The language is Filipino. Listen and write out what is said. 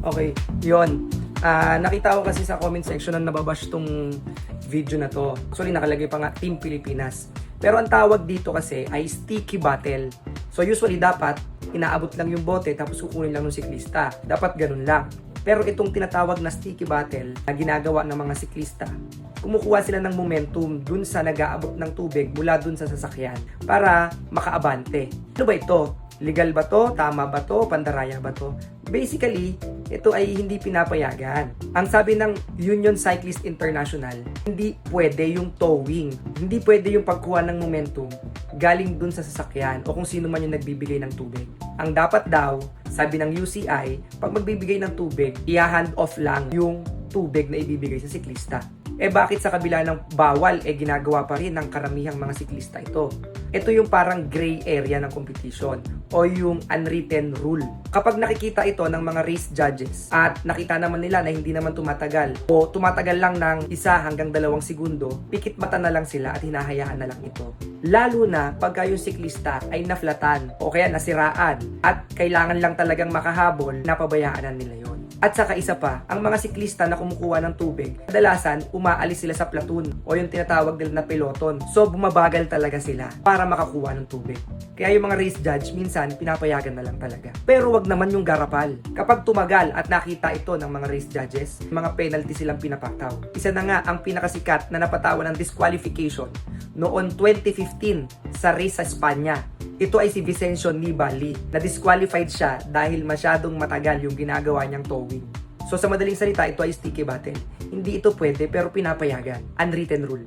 Okay, yun. Nakita ko kasi sa comment section na nababash tong video na to. Actually, nakalagay pa nga Team Pilipinas. Pero ang tawag dito kasi ay sticky battle. So usually dapat inaabot lang yung bote tapos kukunin lang ng siklista. Dapat ganun lang. Pero itong tinatawag na sticky battle na ginagawa ng mga siklista, kumukuha sila ng momentum dun sa nag-aabot ng tubig mula dun sa sasakyan para makaabante. Ano ba ito? Legal ba to? Tama ba to? Pandaraya ba to? Basically, ito ay hindi pinapayagan. Ang sabi ng Union Cyclist International, hindi pwede yung towing. Hindi pwede yung pagkuha ng momentum galing dun sa sasakyan o kung sino man yung nagbibigay ng tubig. Ang dapat daw, sabi ng UCI, pag magbibigay ng tubig, i-hand off lang yung tubig na ibibigay sa siklista. Bakit sa kabila ng bawal, ginagawa pa rin ng karamihang mga siklista ito? Ito yung parang gray area ng competition o yung unwritten rule. Kapag nakikita ito ng mga race judges at nakita naman nila na hindi naman tumatagal o tumatagal lang ng 1 hanggang 2 segundo, pikit mata na lang sila at hinahayaan na lang ito. Lalo na pagka yung siklista ay naflatan o kaya nasiraan at kailangan lang talagang makahabol, napabayaan na nila yon. At saka isa pa, ang mga siklista na kumukuha ng tubig, kadalasan umaalis sila sa platoon o yung tinatawag nila na peloton. So bumabagal talaga sila para makakuha ng tubig. Kaya yung mga race judge minsan pinapayagan na lang talaga. Pero wag naman yung garapal. Kapag tumagal at nakita ito ng mga race judges, mga penalty silang pinapataw. Isa na nga ang pinakasikat na napatawan ng disqualification noon 2015 sa race sa Espanya. Ito ay si Vicencio Nibali, na disqualified siya dahil masyadong matagal yung ginagawa niyang towing. So sa madaling salita, ito ay sticky battle. Hindi ito pwede pero pinapayagan. Unwritten rule.